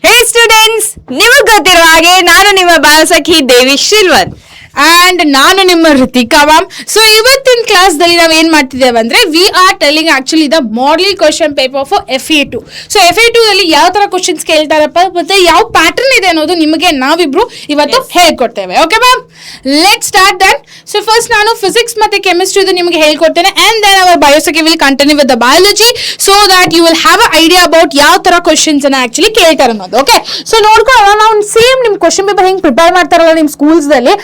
ಹೇ students, ನಿಮಗೆ ಗೊತ್ತಿರುವ ಹಾಗೆ ನಾನು ನಿಮ್ಮ ಬಾಲಸಖಿ ದೇವಿ ಶಿಲ್ವನ್ ಅಂಡ್ ನಾನು ನಿಮ್ಮ ಋತಿಕಾ ಮ್ಯಾಮ್. ಸೊ ಇವತ್ತಿನ ಕ್ಲಾಸ್ ದಲ್ಲಿ ನಾವು ಏನ್ ಮಾಡ್ತಿದ್ದೇವೆ ಅಂದ್ರೆ we are telling actually the model question paper for FA2. So FA2 ಅಲ್ಲಿ ಯಾವ ತರ ಕ್ವಶನ್ಸ್ ಕೇಳ್ತಾರಪ್ಪ ಮತ್ತೆ ಯಾವ ಪ್ಯಾಟರ್ನ್ ಇದೆ ಅನ್ನೋದು ನಿಮಗೆ ನಾವಿಬ್ರು ಇವತ್ತು ಹೇಳ್ಕೊಡ್ತೇವೆ. Okay ma'am, let start then. So first ನಾನು ಫಿಸಿಕ್ಸ್ ಮತ್ತೆ ಕೆಮಿಸ್ಟ್ರಿ ನಿಮಗೆ ಹೇಳ್ಕೊಡ್ತೇನೆ ಅಂಡ್ ದೆನ್ ಅವರ್ ಬಯೋಸೆಕಿ will continue with the biology so that you will have a idea about ಯಾವ ತರ ಕ್ವಶನ್ಸ್ ಅನ್ನ ಆಕ್ಚುಲಿ ಕೇಳ್ತಾರೆ ಅನ್ನೋದು. ಓಕೆ, ಸೊ ನೋಡ್ಕೊಳ್ಳೋಣ. ನಾವು ಸೇಮ್ ನಿಮ್ ಕ್ವಶನ್ ಪೇಪರ್ ಹೆಂಗ್ ಪ್ರಿಪೇರ್ ಮಾಡ್ತಾರಲ್ಲ ನಿಮ್ ಸ್ಕೂಲ್ಸ್ ದಲ್ಲಿ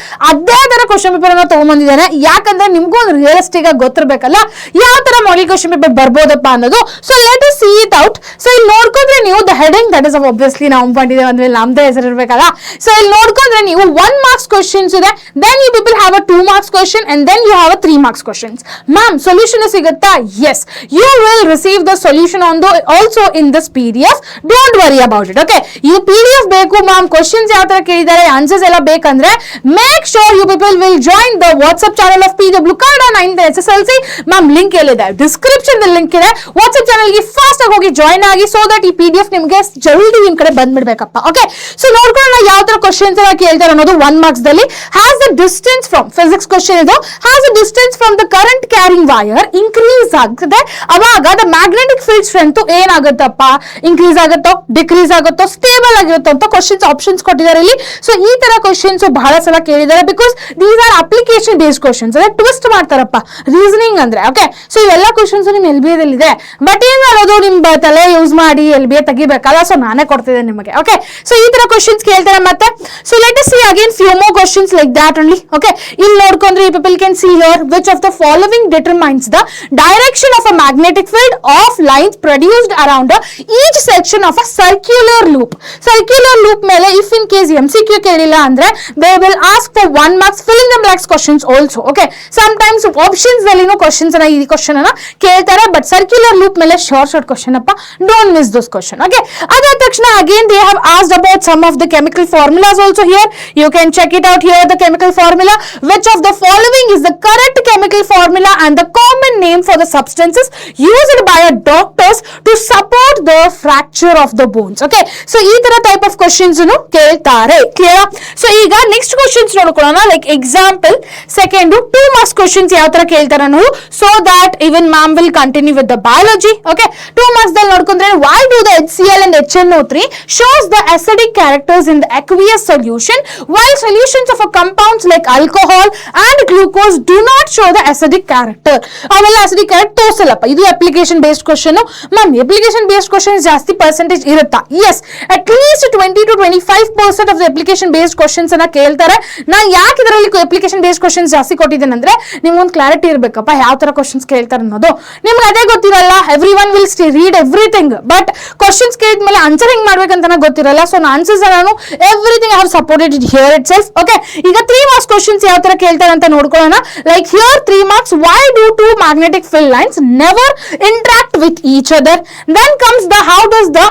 ಅದೇ ತರ ಕ್ವಶನ್ ಪೇಪರ್ ಅನ್ನ ತಗೊಂಡ್ಬಂದಿದ್ದೇನೆ. ಯಾಕಂದ್ರೆ ನಿಮ್ಗೂ ಒಂದು ರಿಯಲಿಸ್ಟಿಕ್ ಆಗಿ ಗೊತ್ತಿರ್ಬೇಕಲ್ಲ ಯಾವ ತರ ಮಾಡೆಲ್ ಕ್ವಶನ್ ಪೇಪರ್ ಬರ್ಬೋದಪ್ಪ ಅನ್ನೋದು. So let us C it out. So ಇಲ್ಲಿ ನೋಡ್ಕೊಂಡ್ರೆ ನೀವು the heading that is obviously ನಾವು ಮಾಡಿದ್ದೇವೆ ಅಂದ್ರೆ ನಮ್ದೇ ಹೆಸರು ಇರ್ಬೇಕಲ್ಲ. ಸೊ ಇಲ್ಲಿ ನೋಡ್ಕೊಂಡ್ರೆ ನೀವು 1 ಮಾರ್ಕ್ಸ್ ಕ್ವಶನ್ಸ್ ಇದೆ, then you people have a 2 marks question and then you have a 3 marks questions. Ma'am solution ಸಿಗುತ್ತಾ? Yes, you will receive the solution on the also in this PDF. Don't worry about it. Okay, ಈ PDF ಬೇಕು ma'am, questions ಯಾವ ತರ ಕೇಳಿದ್ದಾರೆ, answers ಎಲ್ಲ ಬೇಕಂದ್ರೆ make sure you people will join the WhatsApp channel of PW Kannada 9th SSLC. Ma'am link ಎಲ್ಲಿದೆ? Description link ಇದೆ. WhatsApp channel ಗೆ ಫಾಸ್ಟ್ ಆಗಿ ಹೋಗಿ ಜಾಯಿನ್ ಆಗಿ ಸೊ ದಟ್ ಈ PDF ನಿಮಗೆ ಜಲ್ದಿ ನಿಮ್ ಕಡೆ ಬಂದ್ಬಿಡ್ಬೇಕಪ್ಪ. ಓಕೆ, ಸೊ ನೋಡ್ಕೊಳ್ಳೋಣ ಯಾವ ತರ ಕ್ವಶನ್ಸ್ ಎಲ್ಲ ಕೇಳ್ತಾರೆ ಅನ್ನೋದು. 1 ಮಾರ್ಕ್ಸ್ ದಲ್ಲಿ has the distance from physics question ಇದು has the distance from the current carrying wire increase ಆಗುತ್ತೆ, ಅವಾಗ ದ ಮ್ಯಾಗ್ನೆಟಿಕ್ ಫೀಲ್ಡ್ ಸ್ಟ್ರೆಂತ್ ಏನಾಗುತ್ತಪ್ಪ? ಇನ್ಕ್ರೀಸ್ ಆಗುತ್ತೋ, ಡಿಕ್ರೀಸ್ ಆಗುತ್ತೋ, ಸ್ಟೇಬಲ್ ಆಗಿರುತ್ತೋ ಅಂತ ಕ್ವಶನ್ಸ್ ಆಪ್ಷನ್ಸ್ ಕೊಟ್ಟಿದ್ದಾರೆ ಇಲ್ಲಿ. ಸೊ ಈ ತರ ಕ್ವಶನ್ಸ್ ಬಹಳ ಸಲ ಕೇಳಿದ್ದಾರೆ because these are application based questions. ಅಂದ್ರೆ ಟ್ವಿಸ್ಟ್ ಮಾಡ್ತಾರಪ್ಪ ರೀಸನಿಂಗ್ ಅಂದ್ರೆ. ಓಕೆ, ಸೊ ಇವೆಲ್ಲ ಕ್ವಶನ್ಸ್ ನಿಮ್ LBA ದಲ್ಲಿ ಇದೆ, ಬಟ್ ಏನ್ ಮಾಡೋದು, ನಿಮ್ ತಲೆ ಯೂಸ್ ಮಾಡಿ LBA ತೆಗಿಬೇಕಲ್ಲ, ಸೊ ನಾನೇ ಕೊಡ್ತಿದ್ದೆ ನಿಮಗೆ. ಓಕೆ, ಸೊ ಈ ತರ ಕ್ವಶನ್ಸ್ ಕೇಳ್ತಾರೆ ಮತ್ತೆ. So let us see again few more questions like that only. Okay, ಇಲ್ಲಿ ನೋಡ್ಕೊಂಡ್ರೆ ಈ people can see here which of the following determines the direction of a magnetic field of lines produced around each section of a circular loop. Circular loop ಮೇಲೆ if in case MCQ ಕೇಳಿಲ್ಲ ಅಂದ್ರೆ they will ask for 1 marks fill in the blanks questions also. Okay, sometimes options ದಲ್ಲಿನೂ questions ಅನ್ನ ಈ question ಅನ್ನ ಕೇಳ್ತಾರೆ, but circular loop ಮೇಲೆ short question ಅಪ್ಪ, don't miss those question. Okay, ಅದಾದ ತಕ್ಷಣ again they have asked about some of the chemical formulas also here. You can check it out here. The chemical formula which of the following is the correct chemical formula and the common name for the substances used by a doctors to support the fracture of the bones. Okay, so ಈ ತರ type of questions ಕೇಳ್ತಾರೆ. Clear? So ಈಗ next questions ನೋಡ್ಕೊಳ್ಳೋಣ. Like example second 2 marks questions ಯಾವ ತರ ಕೇಳ್ತಾರೆ ಅನ್ನೋದು, so that even ma'am will continue with the biology. Okay, 2 marks ದಲ್ಲಿ ನೋಡ್ಕೊಂಡ್ರೆ why do the HCl and HNO3 shows the acidic characters in the aqueous solution while solutions of a compounds like alcohol and glucose do not show the acidic character. ಅವೆಲ್ಲ acidic character ತೋರಿಸಲ್ಲಪ್ಪ. ಇದು application based question. Ma'am application based question ಜಾಸ್ತಿ percentage ಇರುತ್ತಾ? Yes, at least 20 to 25% of the application based questions ಅನ್ನ ಕೇಳ್ತಾರೆ. ನಾನು ಯಾಕೆ ಇದರಲ್ಲಿ ಅಪ್ಲಿಕೇಶನ್ ಬೇಸ್ಡ್ ಕ್ವಶನ್ಸ್ ಜಾಸ್ತಿ ಕೊಟ್ಟಿದ್ದೇನೆ ಅಂದ್ರೆ ನಿಮ್ಗೊಂದು ಕ್ಲಾರಿಟಿ ಇರ್ಬೇಕಪ್ಪ ಯಾವ ತರ ಕ್ವಶನ್ಸ್ ಕೇಳ್ತಾರೆ ಅನ್ನೋದು. ನಿಮ್ಗೆ ಅದೇ ಗೊತ್ತಿರಲ್ಲ, every one will read everything, but questions ಕೇಳಿದ್ಮೇಲೆ ಆನ್ಸರ್ ಹೆಂಗ್ ಮಾಡ್ಬೇಕಂತ ಗೊತ್ತಿರಲ್ಲ. ಸೊ ಆನ್ಸರ್ಸ್ ನಾನು everything I have supported it here itself. Okay, ಈಗ 3 ಮಾರ್ಕ್ಸ್ ಕ್ವಶನ್ಸ್ ಯಾವ ತರ ಕೇಳ್ತಾರೆ ಅಂತ ನೋಡ್ಕೊಳ್ಳೋಣ. Like here 3 marks why do 2 magnetic field lines never interact with each other. Then comes the how does the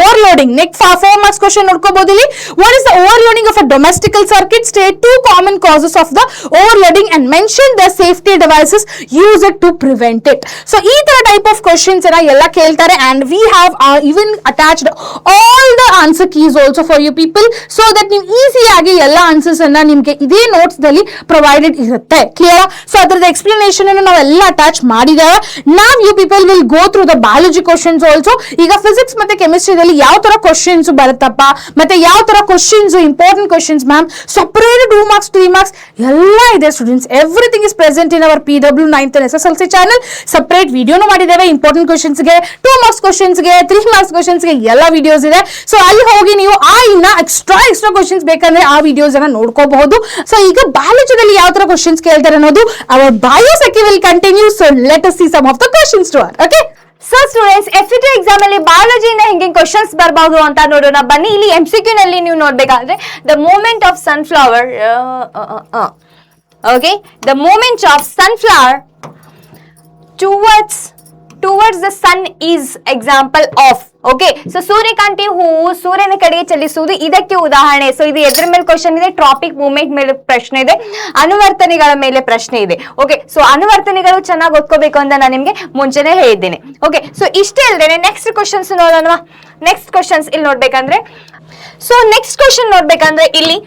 overloading. Next 4 marks question ನೋಡ್ಕೋಬಹುದು ಇಲ್ಲಿ. What is the overloading of a domestical circuit? State 2 common causes of the overloading and mention the safety devices used to prevent it. So ಈ ತರ type of questions ಎಲ್ಲ ಕೇಳ್ತಾರೆ and we have even attached all the answer keys also for you people so that ನೀವು easy ಆಗಿ ಎಲ್ಲ answers ಅನ್ನ ನಿಮಗೆ ಇದೇ ನೋಟ್ಸ್ ದಲ್ಲಿ ಪ್ರೊವೈಡೆಡ್ ಇರುತ್ತೆ. ಕ್ಲಿಯರ್? ಸೊ ಅದರದ ಎಕ್ಸ್ಪ್ಲನೇಷನ್ ಅನ್ನು ನಾವೆಲ್ಲ ಅಟ್ಯಾಚ್ ಮಾಡಿದ್ದೇವೆ. Now you people will go through the biology questions also. ಈಗ ಫಿಸಿಕ್ಸ್ ಮತ್ತೆ ಕೆಮಿಸ್ಟ್ರಿದಲ್ಲಿ ಯಾವ ತರ ಕ್ವಶನ್ಸ್ ಬರುತ್ತಪ್ಪ, ಮತ್ತೆ ಯಾವ ತರ questions important questions ma'am separate 2 marks 3 marks ಎಲ್ಲ ಇದೆ students. Everything is present in our PW 9th SSLC channel. Separate ವಿಡಿಯೋನು ಮಾಡಿದ್ದೇವೆ ಇಂಪಾರ್ಟೆಂಟ್ ಕ್ವಶನ್ಸ್ಗೆ, 2 ಮಾರ್ಕ್ಸ್ ಕ್ವಶನ್ಸ್ಗೆ, 3 ಮಾರ್ಕ್ಸ್ ಕ್ವಶನ್ಸ್ಗೆ ಎಲ್ಲ ವಿಡಿಯೋಸ್ ಇದೆ. ಸೊ ಅಲ್ಲಿ ಹೋಗಿ ನೀವು ಇನ್ನ ಎಕ್ಸ್ಟ್ರಾ ಕ್ವಶನ್ಸ್ ಬೇಕಂದ್ರೆ ಆ ವಿಡಿಯೋಸ್ ಅನ್ನ ನೋಡ್ಕೋಬಹುದು. ಸೊ ಈಗ ಬಯಾಲಜಿದಲ್ಲಿ ಯಾವ ತರ ಕ್ವಶನ್ಸ್ ಕೇಳ್ತಾರೆ ಅನ್ನೋದು ಅವರ್ ಬಯೋಸೆಕಿ will continue. So let us see some of the questions to our. Okay, so students, FA2 exam ಅಲ್ಲಿ ಬಯಾಲಜಿಯಿಂದ ಹೆಂಗೆ ಕ್ವಶನ್ಸ್ ಬರಬಹುದು ಅಂತ ನೋಡೋಣ ಬನ್ನಿ. ಇಲ್ಲಿ MCQ ನಲ್ಲಿ ನೀವು ನೋಡ್ಬೇಕಾದ್ರೆ the moment of sunflower, okay, the moment of sunflower towards the sun is example of okay, so ಸೂರ್ಯಕಾಂತಿ ಹೂವು ಸೂರ್ಯನ ಕಡೆಗೆ ಚಲಿಸುವುದು ಇದಕ್ಕೆ ಉದಾಹರಣೆ. ಸೊ ಇದು ಎದ್ರ ಮೇಲೆ ಕ್ವಶನ್ ಇದೆ, ಟ್ರಾಪಿಕ್ ಮೂವ್ಮೆಂಟ್ ಮೇಲೆ ಪ್ರಶ್ನೆ ಇದೆ, ಅನುವರ್ತನೆಗಳ ಮೇಲೆ ಪ್ರಶ್ನೆ ಇದೆ. ಓಕೆ, ಸೊ ಅನುವರ್ತನೆಗಳು ಚೆನ್ನಾಗಿ ಓದ್ಕೋಬೇಕು ಅಂತ ನಾನು ನಿಮ್ಗೆ ಮುಂಚೆನೆ ಹೇಳಿದ್ದೇನೆ. ಓಕೆ, ಸೊ ಇಷ್ಟೇ ಅಲ್ಲದೆ ನೆಕ್ಸ್ಟ್ ಕ್ವಶನ್ಸ್ ನೋಡೋಣ. ನೆಕ್ಸ್ಟ್ ಕ್ವಶನ್ಸ್ ಇಲ್ಲಿ ನೋಡ್ಬೇಕಂದ್ರೆ, ಸೊ ನೆಕ್ಸ್ಟ್ ಕ್ವಶನ್ ನೋಡ್ಬೇಕಂದ್ರೆ ಇಲ್ಲಿ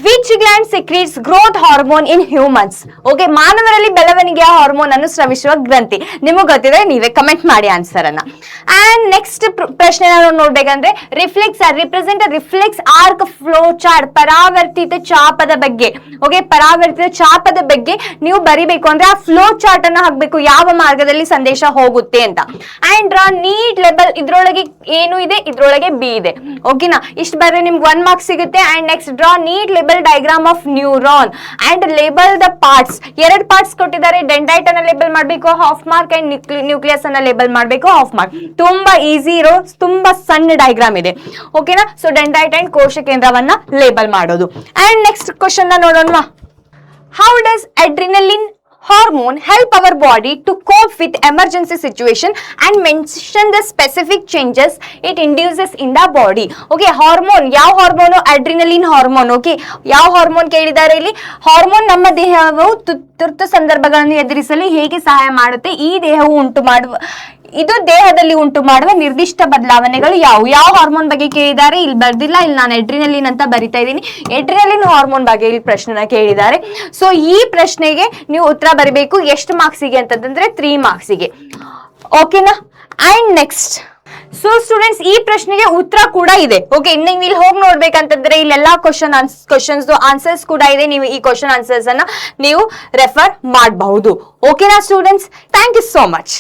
which gland secretes growth hormone in humans. Okay, ಮಾನವರಲ್ಲಿ ಬೆಳವಣಿಗೆಯ ಹಾರ್ಮೋನ್ ಅನ್ನು ಸ್ರವಿಸುವ ಗ್ರಂಥಿ. ನಿಮಗೆ ಗೊತ್ತಿದ್ರೆ ನೀವೇ ಕಮೆಂಟ್ ಮಾಡಿ ಆನ್ಸರ್ ಅನ್ನ. ಅಂಡ್ ನೆಕ್ಸ್ಟ್ ಪ್ರಶ್ನೆ ನಾವು ನೋಡ್ಬೇಕಂದ್ರೆ reflex represent reflex arc flow chart, ಪರಾವರ್ತಿತ ಚಾಪದ ಬಗ್ಗೆ. ಓಕೆ, ಪರಾವರ್ತಿತ ಚಾಪದ ಬಗ್ಗೆ ನೀವು ಬರಿಬೇಕು ಅಂದ್ರೆ ಆ ಫ್ಲೋ ಚಾರ್ಟ್ ಅನ್ನ ಹಾಕ್ಬೇಕು, ಯಾವ ಮಾರ್ಗದಲ್ಲಿ ಸಂದೇಶ ಹೋಗುತ್ತೆ ಅಂತ. ಅಂಡ್ ಡ್ರಾ ನೀಟ್ ಲೆಬಲ್, ಇದ್ರೊಳಗೆ ಏನು ಇದೆ, ಇದ್ರೊಳಗೆ ಬಿ ಇದೆ. ಓಕೆನಾ, ಇಷ್ಟು ಬರ್ರೆ ನಿಮ್ಗೆ 1 ಮಾರ್ಕ್ ಸಿಗುತ್ತೆ. And next draw neat label diagram of neuron and label the parts. 2 parts ಕೊಟ್ಟಿದ್ದಾರೆ, ಡೆಂಡ್ರೈಟ್ ಅನ್ನ ಲೇಬಲ್ ಮಾಡಬೇಕು, ಹಾಫ್ ಮಾರ್ಕ್, ಅಂಡ್ ನ್ಯೂಕ್ಲಿಯಸ್ ಅನ್ನ ಲೇಬಲ್ ಮಾಡಬೇಕು, ಹಾಫ್ ಮಾರ್ಕ್. ತುಂಬಾ ಈಸಿ ಇರೋ ತುಂಬಾ ಸಣ್ಣ ಡಯಾಗ್ರಾಮ್ ಇದೆ. ಓಕೆನಾ, ಸೊ ಡೆಂಡ್ರೈಟ್ ಅಂಡ್ ಕೋಶ ಕೇಂದ್ರವನ್ನ ಲೇಬಲ್ ಮಾಡೋದು. ಅಂಡ್ ನೆಕ್ಸ್ಟ್ ಕ್ವಶನ್ ನೋಡೋಣ. How does adrenaline hormone help our body to cope with emergency situation and mention the specific changes it induces in the body. Okay, hormone, ಯಾವ hormone? Adrenaline hormone. Okay, ಯಾವ hormone ಕೇಳಿದ್ದಾರೆ ಇಲ್ಲಿ? Hormone ನಮ್ಮ ದೇಹವು ತುರ್ತು ಸಂದರ್ಭಗಳನ್ನು ಎದುರಿಸಲು ಹೇಗೆ ಸಹಾಯ ಮಾಡುತ್ತೆ, ಈ ದೇಹವು ಇದು ದೇಹದಲ್ಲಿ ಉಂಟು ಮಾಡುವ ನಿರ್ದಿಷ್ಟ ಬದಲಾವಣೆಗಳು ಯಾವುವು? ಯಾವ ಹಾರ್ಮೋನ್ ಬಗ್ಗೆ ಕೇಳಿದ್ದಾರೆ? ಇಲ್ಲಿ ಬರ್ದಿಲ್ಲ, ಇಲ್ಲಿ ನಾನು ಎಡ್ರಿನಲಿನ್ ಅಂತ ಬರಿತಾ ಇದ್ದೀನಿ. ಎಡ್ರಿನಲಿನ್ ಹಾರ್ಮೋನ್ ಬಗ್ಗೆ ಇಲ್ಲಿ ಪ್ರಶ್ನೆನ ಕೇಳಿದ್ದಾರೆ. ಸೊ ಈ ಪ್ರಶ್ನೆಗೆ ನೀವು ಉತ್ತರ ಬರಬೇಕು. ಎಷ್ಟು ಮಾರ್ಕ್ಸಿಗೆ ಅಂತಂದ್ರೆ 3 ಮಾರ್ಕ್ಸಿಗೆ. ಓಕೆನಾ. ಅಂಡ್ ನೆಕ್ಸ್ಟ್, ಸೊ ಸ್ಟೂಡೆಂಟ್ಸ್ ಈ ಪ್ರಶ್ನೆಗೆ ಉತ್ತರ ಕೂಡ ಇದೆ. ಓಕೆ, ನೀವು ಇಲ್ಲಿ ಹೋಗಿ ನೋಡ್ಬೇಕಂತಂದ್ರೆ ಇಲ್ಲೆಲ್ಲಾ ಕ್ವಶನ್ಸ್ ಆನ್ಸರ್ಸ್ ಕೂಡ ಇದೆ. ನೀವು ಈ ಕ್ವಶನ್ ಆನ್ಸರ್ಸ್ ಅನ್ನ ನೀವು ರೆಫರ್ ಮಾಡಬಹುದು. ಓಕೆನಾ students, thank you so much.